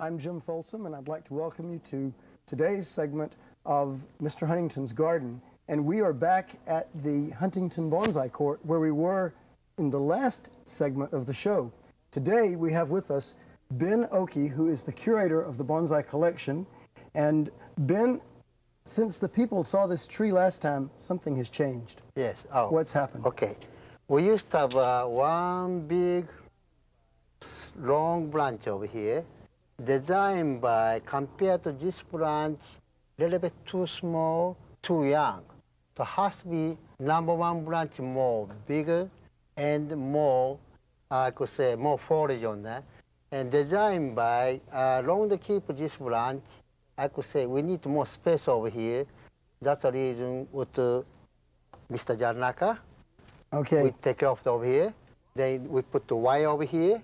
I'm Jim Folsom, and I'd like to welcome you to today's segment of Mr. Huntington's Garden. And we are back at the Huntington Bonsai Court where we were in the last segment of the show. Today we have with us Ben Oki, who is the curator of the Bonsai Collection. And Ben, since the people saw this tree last time, something has changed. Yes. Oh. What's happened? Okay. We used to have one big long branch over here, designed by, compared to this branch, a little bit too small, too young. So it has to be number one branch more bigger and more, I could say, more foliage on that. And designed by, long to keep this branch, I could say we need more space over here. That's the reason with Mr. Janaka. Okay. We take it off over here. Then we put the wire over here.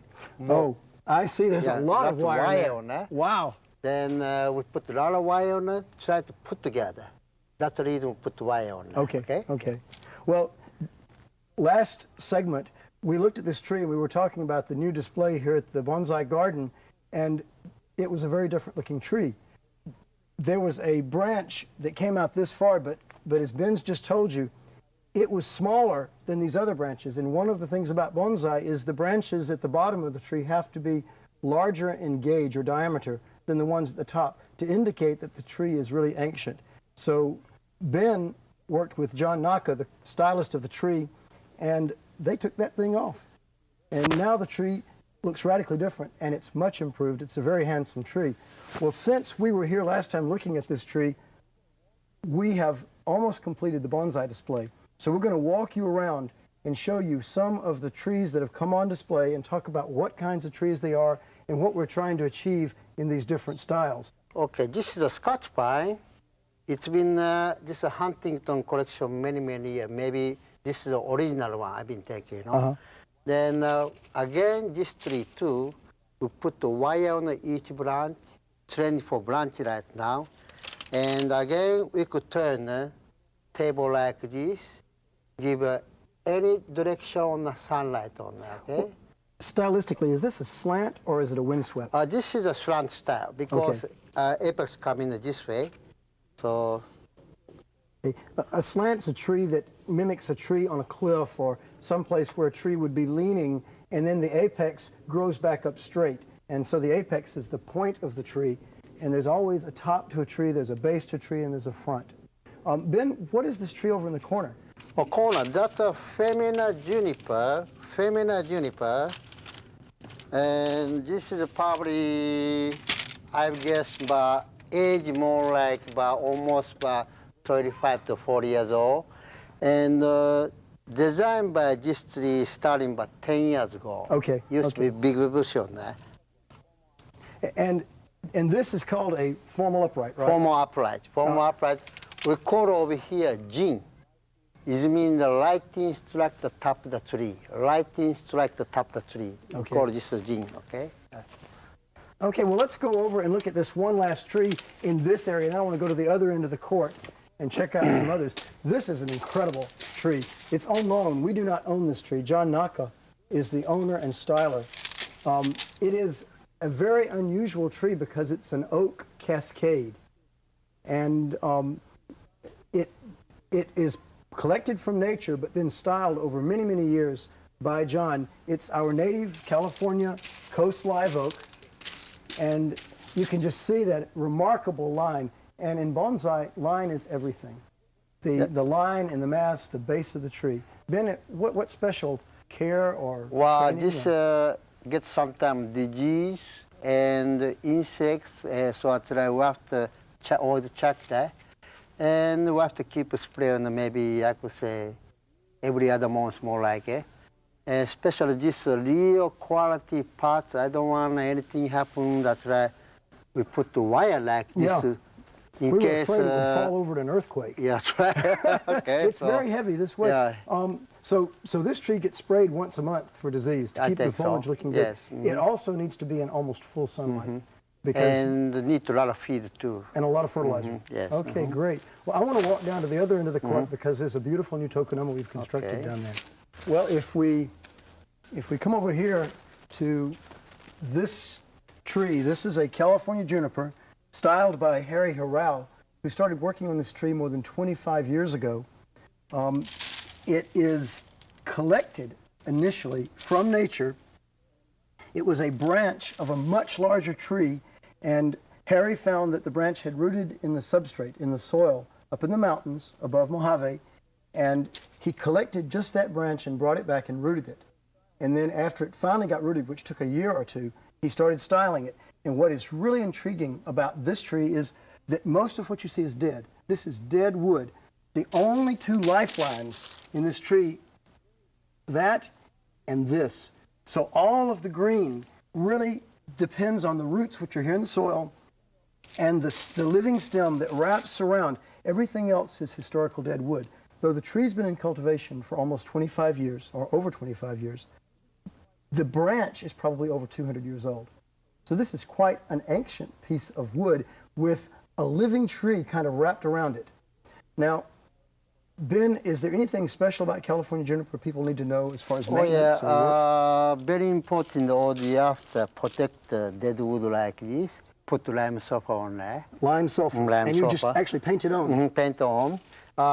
Oh, I see. There's a lot of wire on that. Wow. Then we put a lot of wire on it, try to put together. That's the reason we put the wire on it. Okay. Okay. Well, last segment, we looked at this tree and we were talking about the new display here at the Bonsai Garden, and it was a very different looking tree. There was a branch that came out this far, but as Ben's just told you, it was smaller than these other branches. And one of the things about bonsai is the branches at the bottom of the tree have to be larger in gauge or diameter than the ones at the top to indicate that the tree is really ancient. So Ben worked with John Naka, the stylist of the tree, and they took that thing off. And now the tree looks radically different, and it's much improved. It's a very handsome tree. Well, since we were here last time looking at this tree, we have almost completed the bonsai display. So we're going to walk you around and show you some of the trees that have come on display and talk about what kinds of trees they are and what we're trying to achieve in these different styles. Okay, this is a Scotch pine. It's been this is a Huntington collection many years. Maybe this is the original one I've been taking. You know? Then again, this tree too, we put the wire on each branch, training for branch right now. And again, we could turn a table like this, give any direction on the sunlight on that, okay? Well, stylistically, is this a slant or is it a windswept? This is a slant style because apex come in this way. So a slant's a tree that mimics a tree on a cliff or someplace where a tree would be leaning, and then the apex grows back up straight. And so the apex is the point of the tree, and there's always a top to a tree, there's a base to a tree, and there's a front. Ben, what is this tree over in the corner? A corner, that's a femina juniper, and this is probably, I guess, about age more like about almost about 35 to 40 years old, and designed by this tree starting about 10 years ago. Okay. Used to be big bush on that. And this is called a formal upright, right? Formal upright. We call over here Jin. It means the lighting strike the top of the tree. Lighting strike the top of the tree. We call this a Jin, okay? Okay, well, let's go over and look at this one last tree in this area. Then I want to go to the other end of the court and check out some others. This is an incredible tree. It's on loan. We do not own this tree. John Naka is the owner and styler. It is a very unusual tree because it's an oak cascade. And it is collected from nature, but then styled over many years by John. It's our native California coast live oak, and you can just see that remarkable line. And in bonsai, line is everything. The line and the mass, the base of the tree. Ben, what special care or training? This gets sometimes disease and insects, so I try we have to always check that. And we have to keep a spray on maybe, I could say, every other month more like it. And especially this real quality parts, I don't want anything happen that we put the wire like this. We were afraid it would fall over to an earthquake. Yeah, that's right. Okay. It's very heavy this way. Yeah. So this tree gets sprayed once a month for disease to keep the foliage looking good. Yes. It also needs to be in almost full sunlight. Because and need a lot of feed too. And a lot of fertilizer. Yes. Okay, great. Well, I want to walk down to the other end of the court because there's a beautiful new tokonoma we've constructed down there. Well, if we come over here to this tree. This is a California juniper styled by Harry Harrao, who started working on this tree more than 25 years ago. It is collected initially from nature. It was a branch of a much larger tree, and Harry found that the branch had rooted in the substrate, in the soil, up in the mountains above Mojave, and he collected just that branch and brought it back and rooted it. And then after it finally got rooted, which took a year or two, he started styling it. And what is really intriguing about this tree is that most of what you see is dead. This is dead wood. The only two lifelines in this tree, that and this. So all of the green really depends on the roots, which are here in the soil, and the living stem that wraps around. Everything else is historical dead wood. Though the tree's been in cultivation for almost 25 years, or over 25 years, the branch is probably over 200 years old. So this is quite an ancient piece of wood with a living tree kind of wrapped around it. Now, Ben, is there anything special about California juniper people need to know as far as maintenance? Very important. All you have to protect the dead wood like this. Put lime sulfur on there. Lime sulfur. Lime and you sulfur. just actually paint it on? Paint on.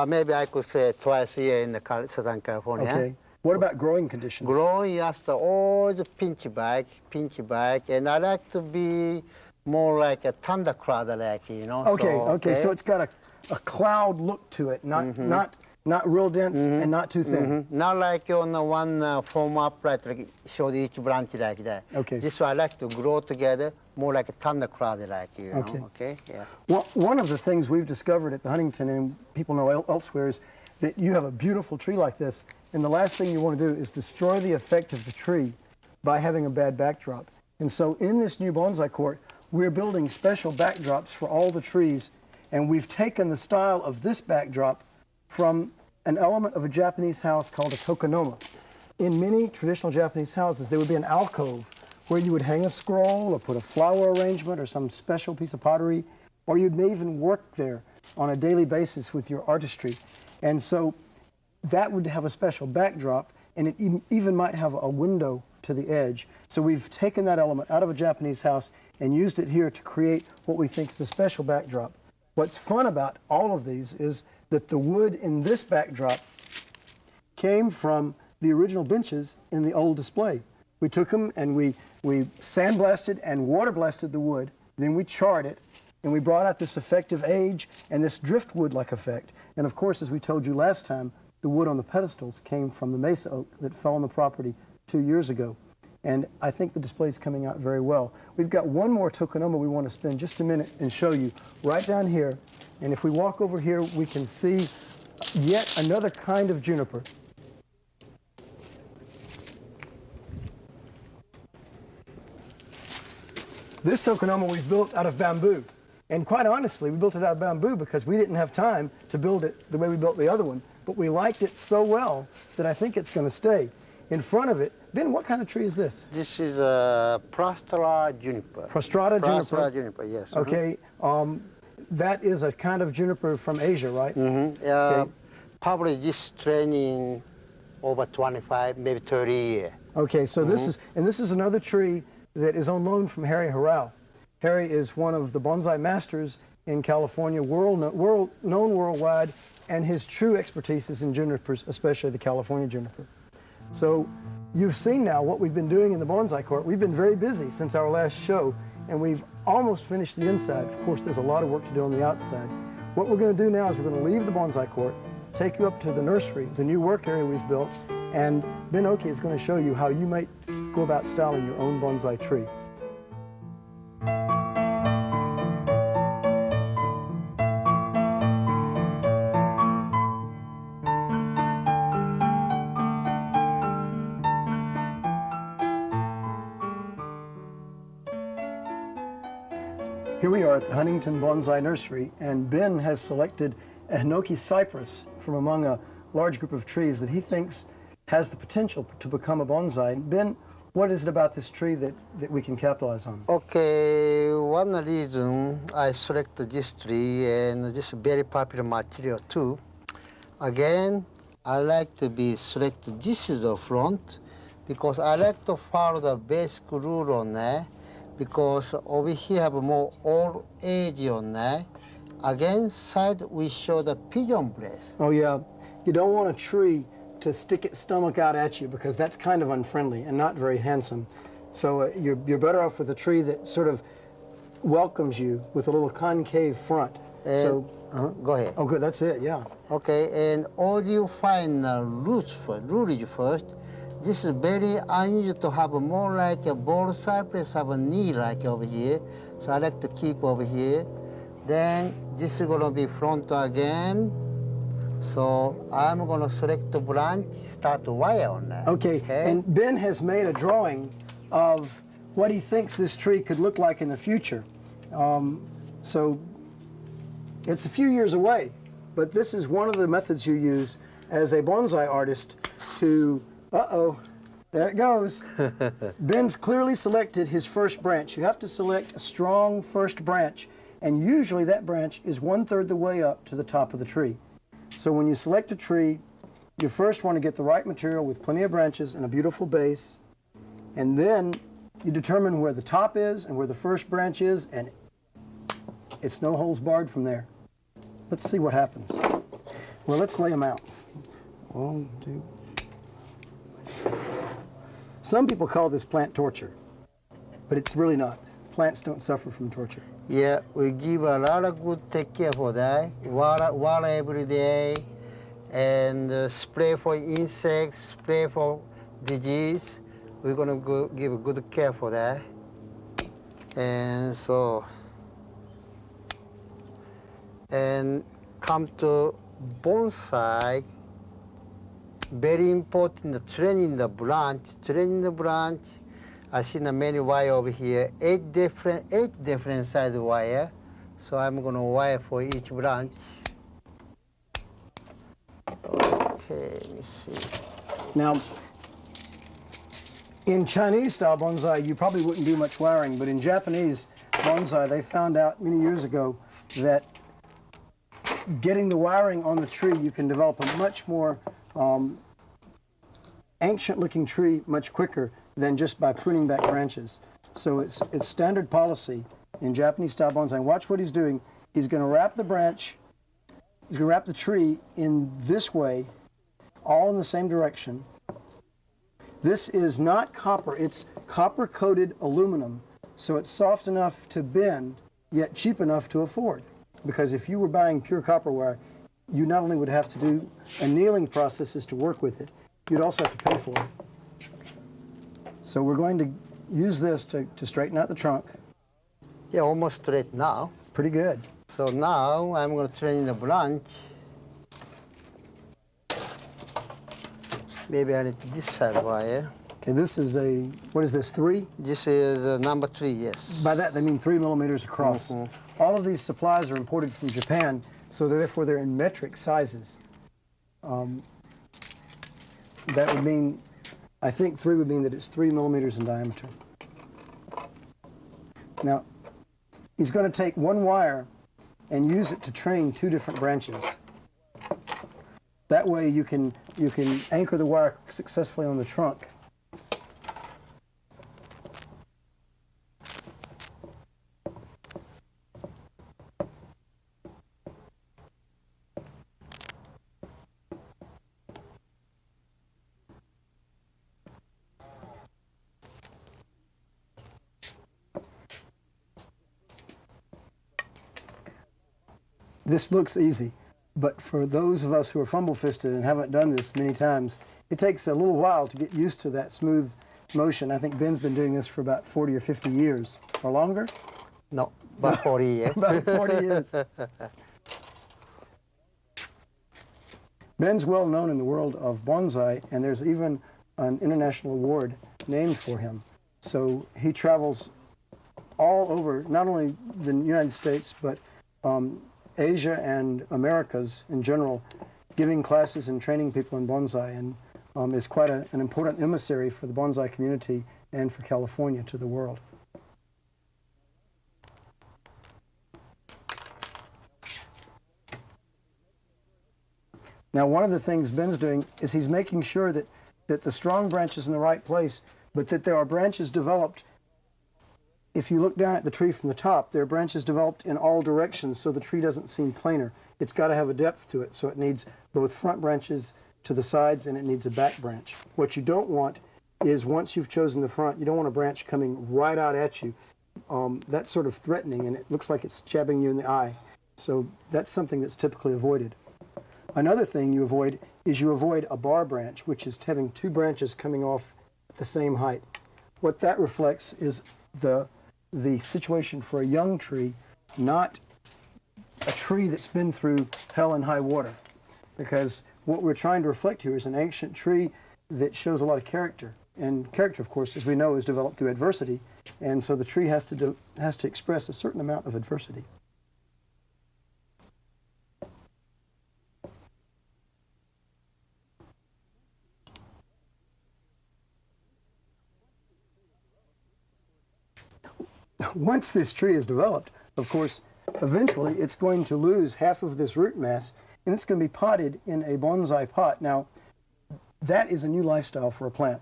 Maybe I could say twice a year in the Southern California. Okay. What about growing conditions? Growing after all the pinch back, and I like to be more like a thunder cloud, like, you know. Okay, so it's got a cloud look to it, not real dense and not too thin. Not like on the one form upright, like show each branch like that. Okay. This one I like to grow together, more like a thunder cloud, like, you know. Okay. Yeah. Well, one of the things we've discovered at the Huntington, and people know elsewhere, is that you have a beautiful tree like this, and the last thing you want to do is destroy the effect of the tree by having a bad backdrop. And so in this new bonsai court, we're building special backdrops for all the trees, and we've taken the style of this backdrop from an element of a Japanese house called a tokonoma. In many traditional Japanese houses, there would be an alcove where you would hang a scroll or put a flower arrangement or some special piece of pottery, or you may even work there on a daily basis with your artistry. And so that would have a special backdrop, and it even might have a window to the edge. So we've taken that element out of a Japanese house and used it here to create what we think is a special backdrop. What's fun about all of these is that the wood in this backdrop came from the original benches in the old display. We took them and we sandblasted and water blasted the wood, then we charred it, and we brought out this effective age and this driftwood-like effect. And of course, as we told you last time, the wood on the pedestals came from the mesa oak that fell on the property 2 years ago. And I think the display is coming out very well. We've got one more tokonoma we want to spend just a minute and show you right down here. And if we walk over here, we can see yet another kind of juniper. This tokonoma we've built out of bamboo. And quite honestly, we built it out of bamboo because we didn't have time to build it the way we built the other one. But we liked it so well that I think it's going to stay. In front of it, Ben, what kind of tree is this? This is a Prostrata juniper. Prostrata juniper? Prostrata juniper, yes. Okay. That is a kind of juniper from Asia, right? Okay. Probably just training over 25, maybe 30 years. Okay, so this is another tree that is on loan from Harry Harrao. Harry is one of the bonsai masters in California, known worldwide, and his true expertise is in junipers, especially the California juniper. So you've seen now what we've been doing in the bonsai court. We've been very busy since our last show, and we've almost finished the inside. Of course, there's a lot of work to do on the outside. What we're going to do now is we're going to leave the bonsai court, take you up to the nursery, the new work area we've built, and Ben Oki is going to show you how you might go about styling your own bonsai tree. Here we are at the Huntington Bonsai Nursery, and Ben has selected a Hinoki cypress from among a large group of trees that he thinks has the potential to become a bonsai. Ben, what is it about this tree that we can capitalize on? Okay, one reason I selected this tree, and this very popular material too. Again, I like to be selected, this is the front, because I like to follow the basic rule on there. because over here have more old age on that. Again, side we show the pigeon breast. Oh yeah, you don't want a tree to stick its stomach out at you because that's kind of unfriendly and not very handsome. So you're better off with a tree that sort of welcomes you with a little concave front. And, go ahead. Oh, good. That's it. Yeah. Okay, and all you find roots first, rootage first. This is very unusual to have more like a ball cypress have a knee like over here. So I like to keep over here. Then this is gonna be front again. So I'm gonna select the branch, start to wire on that. Okay. And Ben has made a drawing of what he thinks this tree could look like in the future. So it's a few years away, but this is one of the methods you use as a bonsai artist to, there it goes. Ben's clearly selected his first branch. You have to select a strong first branch, and usually that branch is 1/3 the way up to the top of the tree. So when you select a tree, you first want to get the right material with plenty of branches and a beautiful base, and then you determine where the top is and where the first branch is, and it's no holes barred from there. Let's see what happens. Well, let's lay them out. 1, 2. Some people call this plant torture, but it's really not. Plants don't suffer from torture. Yeah, we give a lot of good take care for that. Water every day, and spray for insects, spray for disease. We're gonna give a good care for that. And so, and come to bonsai. Very important, training the branch. I see the many wire over here, 8 different size wire. So I'm gonna wire for each branch. Okay, let me see. Now, in Chinese style bonsai, you probably wouldn't do much wiring, but in Japanese bonsai, they found out many years ago that getting the wiring on the tree, you can develop a much more ancient-looking tree much quicker than just by pruning back branches. So it's standard policy in Japanese-style bonsai. And watch what he's doing. He's going to wrap the branch, he's going to wrap the tree in this way, all in the same direction. This is not copper. It's copper-coated aluminum, so it's soft enough to bend, yet cheap enough to afford. Because if you were buying pure copper wire, you not only would have to do annealing processes to work with it, you'd also have to pay for it. So we're going to use this to straighten out the trunk. Yeah, almost straight now. Pretty good. So now I'm going to train the branch. Maybe I need this side wire. Okay, this is a, what is this, 3? This is number 3, yes. By that, they mean 3 millimeters across. All of these supplies are imported from Japan, so therefore they're in metric sizes. That would mean, I think 3 would mean that it's 3 millimeters in diameter. Now, he's going to take one wire and use it to train 2 different branches. That way you can anchor the wire successfully on the trunk. This looks easy, but for those of us who are fumble-fisted and haven't done this many times, it takes a little while to get used to that smooth motion. I think Ben's been doing this for about 40 or 50 years, or longer? No, about 40 years. About 40 years. Ben's well known in the world of bonsai, and there's even an international award named for him. So he travels all over, not only the United States, but Asia and Americas in general, giving classes and training people in bonsai, and is quite an important emissary for the bonsai community and for California to the world. Now, one of the things Ben's doing is he's making sure that the strong branch is in the right place, but that there are branches developed if you look down at the tree from the top, there are branches developed in all directions, so the tree doesn't seem planar. It's got to have a depth to it, so it needs both front branches to the sides and it needs a back branch. What you don't want is, once you've chosen the front, you don't want a branch coming right out at you. That's sort of threatening, and it looks like it's jabbing you in the eye. So that's something that's typically avoided. Another thing you avoid is you avoid a bar branch, which is having two branches coming off at the same height. What that reflects is the situation for a young tree, not a tree that's been through hell and high water. Because what we're trying to reflect here is an ancient tree that shows a lot of character. And character, of course, as we know, is developed through adversity. And so the tree has to express a certain amount of adversity. Once this tree is developed, of course, eventually it's going to lose half of this root mass, and it's going to be potted in a bonsai pot. Now, that is a new lifestyle for a plant.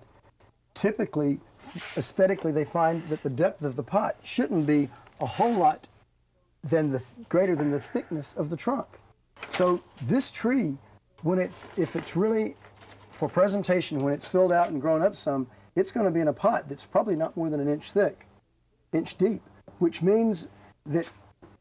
Typically, aesthetically, they find that the depth of the pot shouldn't be a whole lot greater than the thickness of the trunk. So this tree, if it's really for presentation, when it's filled out and grown up some, it's going to be in a pot that's probably not more than an inch thick, inch deep, which means that,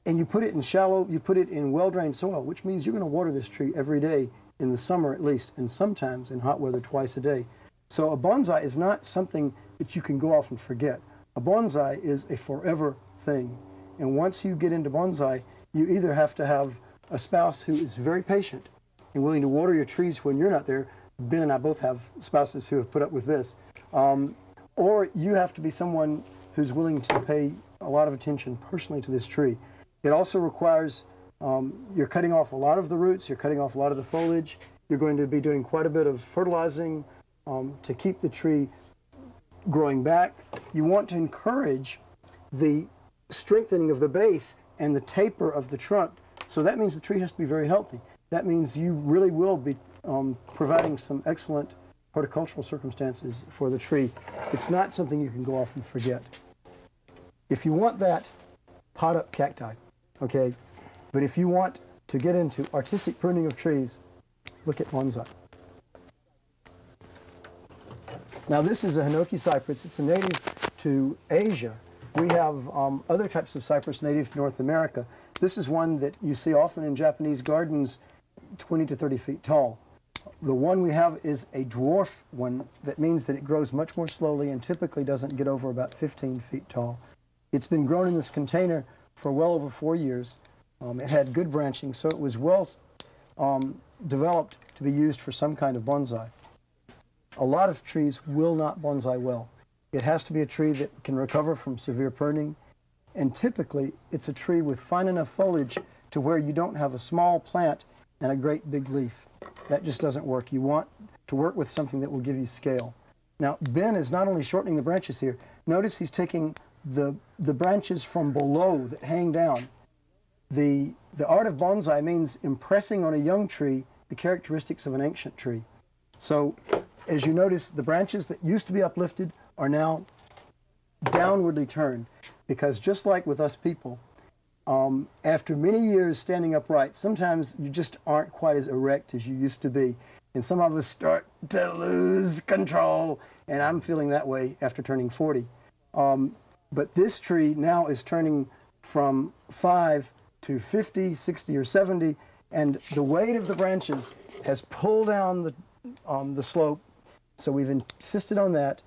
and you put it in well-drained soil, which means you're going to water this tree every day, in the summer at least, and sometimes in hot weather twice a day. So a bonsai is not something that you can go off and forget. A bonsai is a forever thing. And once you get into bonsai, you either have to have a spouse who is very patient and willing to water your trees when you're not there. Ben and I both have spouses who have put up with this. Or you have to be someone who's willing to pay a lot of attention personally to this tree. It also requires, you're cutting off a lot of the roots, you're cutting off a lot of the foliage, you're going to be doing quite a bit of fertilizing to keep the tree growing back. You want to encourage the strengthening of the base and the taper of the trunk. So that means the tree has to be very healthy. That means you really will be providing some excellent horticultural circumstances for the tree. It's not something you can go off and forget. If you want that, pot up cacti, okay? But if you want to get into artistic pruning of trees, look at bonsai. Now this is a Hinoki cypress. It's a native to Asia. We have other types of cypress native to North America. This is one that you see often in Japanese gardens, 20 to 30 feet tall. The one we have is a dwarf one. That means that it grows much more slowly and typically doesn't get over about 15 feet tall. It's been grown in this container for well over 4 years. It had good branching, so it was well developed to be used for some kind of bonsai. A lot of trees will not bonsai well. It has to be a tree that can recover from severe pruning, and typically it's a tree with fine enough foliage to where you don't have a small plant and a great big leaf. That just doesn't work. You want to work with something that will give you scale. Now, Ben is not only shortening the branches here. Notice he's taking the branches from below that hang down. The art of bonsai means impressing on a young tree the characteristics of an ancient tree. So, as you notice, the branches that used to be uplifted are now downwardly turned, because just like with us people, after many years standing upright, sometimes you just aren't quite as erect as you used to be. And some of us start to lose control, and I'm feeling that way after turning 40. But this tree now is turning from 5 to 50, 60, or 70, and the weight of the branches has pulled down the slope, so we've insisted on that.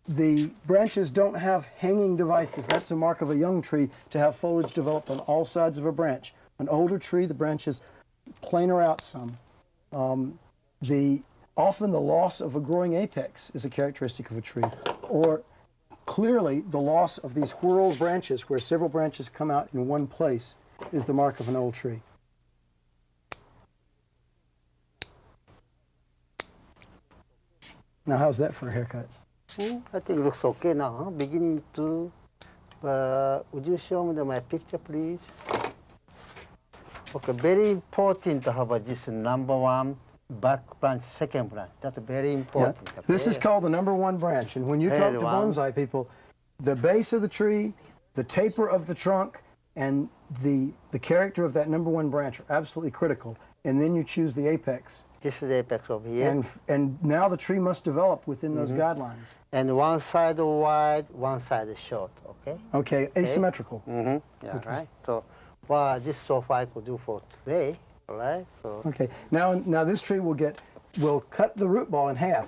The branches don't have hanging devices. That's a mark of a young tree, to have foliage developed on all sides of a branch. An older tree, the branches planer out some. Often the loss of a growing apex is a characteristic of a tree, or clearly the loss of these whorled branches, where several branches come out in one place, is the mark of an old tree. Now, how's that for a haircut? I think it looks okay now, huh? Beginning to, would you show me my picture, please? Okay, very important to have this number one back branch, second branch. That's very important. Yeah. This is called the number one branch, and when you talk to bonsai people, the base of the tree, the taper of the trunk, and the character of that number one branch are absolutely critical. And then you choose the apex. This is the apex over here. And now the tree must develop within those guidelines. And one side wide, one side short, okay? Okay, asymmetrical. Yeah, Okay. right? So, well, this is so far I could do for today, all right? So, Okay, now this tree will cut the root ball in half,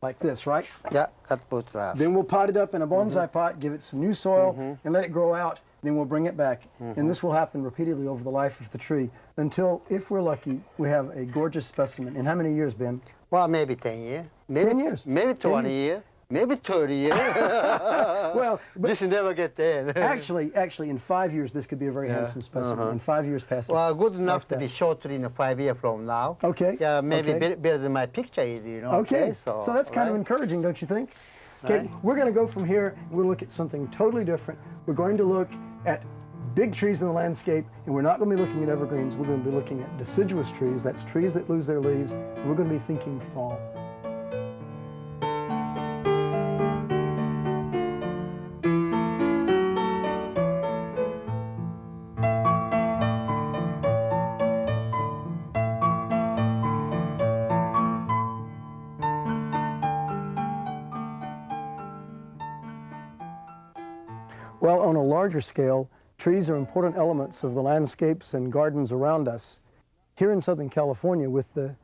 like this, right? yeah, cut both halves. Then we'll pot it up in a bonsai pot, give it some new soil, and let it grow out. Then we'll bring it back. And this will happen repeatedly over the life of the tree until, if we're lucky, we have a gorgeous specimen. In how many years, Ben? Well, maybe 10 years. Maybe, 10 years. Maybe 20 years. Maybe 30 years. Well, but This never get there. actually, in 5 years, this could be a very handsome specimen. In 5 years past this. Well, good enough like to that. be short in 5 years from now. Okay. Yeah, maybe okay. better than my picture is, you know. Okay, so that's kind of right? encouraging, don't you think? Okay, Right. we're going to go from here, and we'll look at something totally different. We're going to look at big trees in the landscape, and we're not going to be looking at evergreens. We're going to be looking at deciduous trees. That's trees that lose their leaves. And we're going to be thinking fall. Well, on a larger scale, trees are important elements of the landscapes and gardens around us. Here in Southern California, with the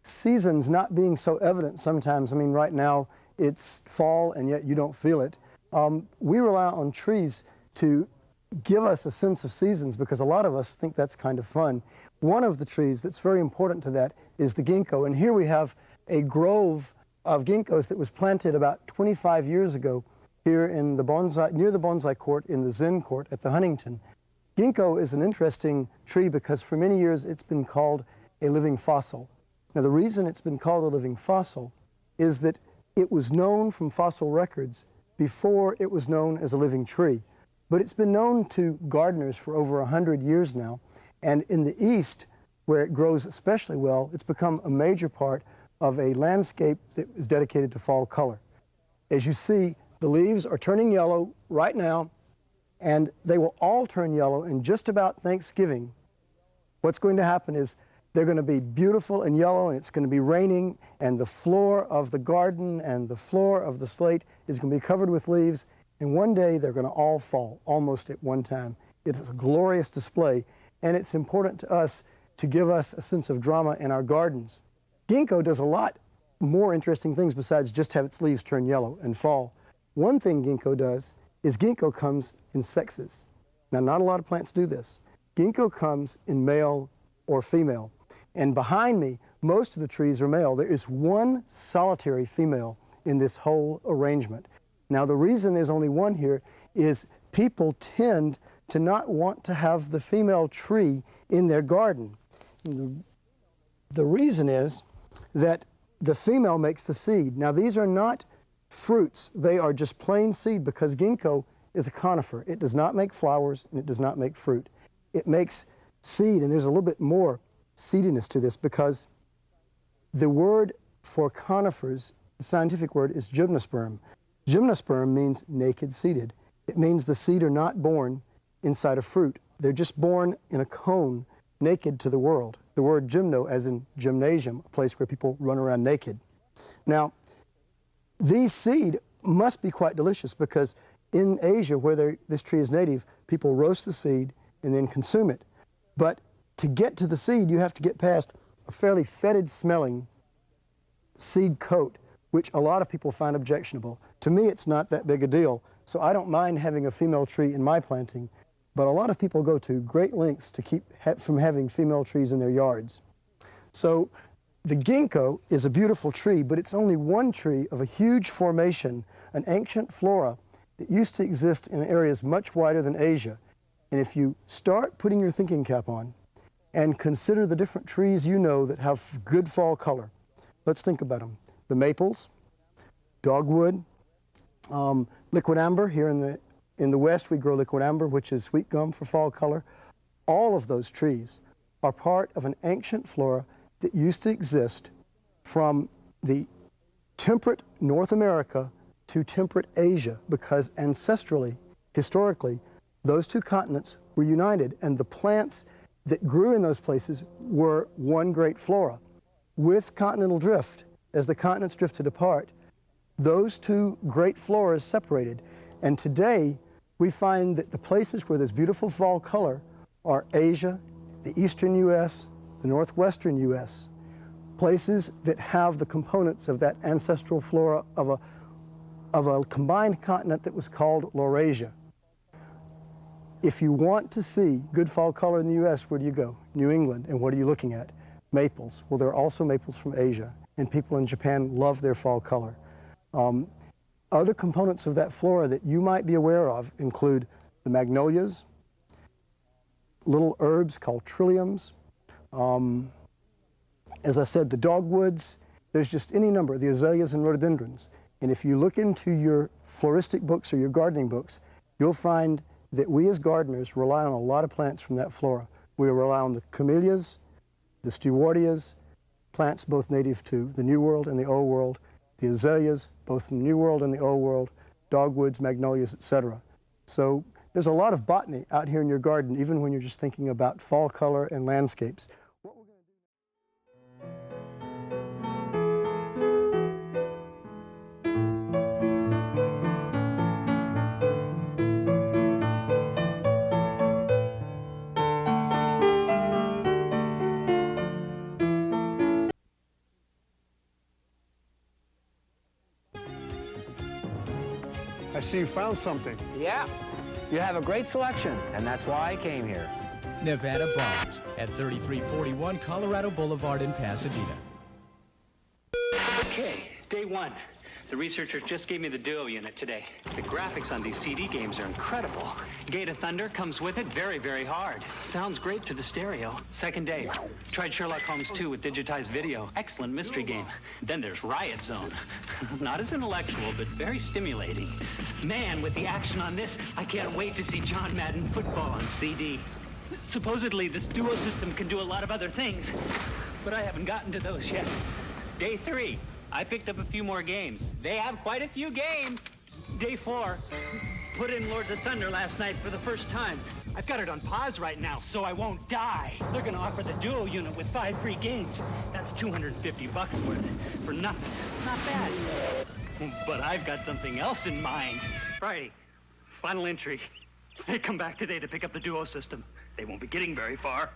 seasons not being so evident sometimes, I mean, right now it's fall and yet you don't feel it, we rely on trees to give us a sense of seasons because a lot of us think that's kind of fun. One of the trees that's very important to that is the ginkgo, and here we have a grove of ginkgos that was planted about 25 years ago here in the bonsai, near the bonsai court in the Zen court at the Huntington. Ginkgo is an interesting tree because for many years it's been called a living fossil. Now the reason it's been called a living fossil is that it was known from fossil records before it was known as a living tree. But it's been known to gardeners for over 100 years now, and in the East, where it grows especially well, it's become a major part of a landscape that is dedicated to fall color. As you see, the leaves are turning yellow right now, and they will all turn yellow in just about Thanksgiving. What's going to happen is they're going to be beautiful and yellow, and it's going to be raining, and the floor of the garden and the floor of the slate is going to be covered with leaves, and one day they're going to all fall, almost at one time. It's a glorious display, and it's important to us to give us a sense of drama in our gardens. Ginkgo does a lot more interesting things besides just have its leaves turn yellow and fall. One thing ginkgo does is ginkgo comes in sexes. Now, not a lot of plants do this. Ginkgo comes in male or female. And behind me, most of the trees are male. There is one solitary female in this whole arrangement. Now, the reason there's only one here is people tend to not want to have the female tree in their garden. The reason is that the female makes the seed. Now, these are not fruits. They are just plain seed because ginkgo is a conifer. It does not make flowers and it does not make fruit. It makes seed, and there's a little bit more seediness to this because the word for conifers, the scientific word, is gymnosperm. Gymnosperm means naked seeded. It means the seed are not born inside a fruit. They're just born in a cone, naked to the world. The word gymno, as in gymnasium, a place where people run around naked. Now, these seed must be quite delicious because in Asia, where this tree is native, people roast the seed and then consume it. But to get to the seed, you have to get past a fairly fetid smelling seed coat, which a lot of people find objectionable. To me, it's not that big a deal, so I don't mind having a female tree in my planting, but a lot of people go to great lengths to keep from having female trees in their yards. So the ginkgo is a beautiful tree, but it's only one tree of a huge formation, an ancient flora that used to exist in areas much wider than Asia. And if you start putting your thinking cap on and consider the different trees you know that have good fall color, let's think about them. The maples, dogwood, liquid amber. Here in the West, we grow liquid amber, which is sweet gum for fall color. All of those trees are part of an ancient flora that used to exist from the temperate North America to temperate Asia because ancestrally, historically, those two continents were united, and the plants that grew in those places were one great flora. With continental drift, as the continents drifted apart, those two great floras separated. And today, we find that the places where there's beautiful fall color are Asia, the eastern U.S., the northwestern U.S., places that have the components of that ancestral flora of a combined continent that was called Laurasia. If you want to see good fall color in the U.S., where do you go? New England. And what are you looking at? Maples. Well, there are also maples from Asia, and people in Japan love their fall color. Other components of that flora that you might be aware of include the magnolias, little herbs called trilliums, as I said, the dogwoods. There's just any number, the azaleas and rhododendrons. And if you look into your floristic books or your gardening books, you'll find that we as gardeners rely on a lot of plants from that flora. We rely on the camellias, the stewardias, plants both native to the New World and the Old World, the azaleas, both in the New World and the Old World, dogwoods, magnolias, etc. So there's a lot of botany out here in your garden, even when you're just thinking about fall color and landscapes. What we're going I see you found something. Yeah, you have a great selection, and that's why I came here. Nevada Barnes at 3341 Colorado Boulevard in Pasadena. Okay, day one. The researchers just gave me the Duo unit today. The graphics on these CD games are incredible. Gate of Thunder comes with it very, very hard. Sounds great to the stereo. Second day. Tried Sherlock Holmes 2 with digitized video. Excellent mystery game. Then there's Riot Zone. Not as intellectual, but very stimulating. Man, with the action on this, I can't wait to see John Madden football on CD. Supposedly, this Duo system can do a lot of other things, but I haven't gotten to those yet. Day 3. I picked up a few more games. They have quite a few games. Day 4, put in Lords of Thunder last night for the first time. I've got it on pause right now, so I won't die. They're gonna offer the Duo unit with 5 free games. That's $250 worth for nothing. Not bad. But I've got something else in mind. Friday, final entry. They come back today to pick up the Duo system. They won't be getting very far.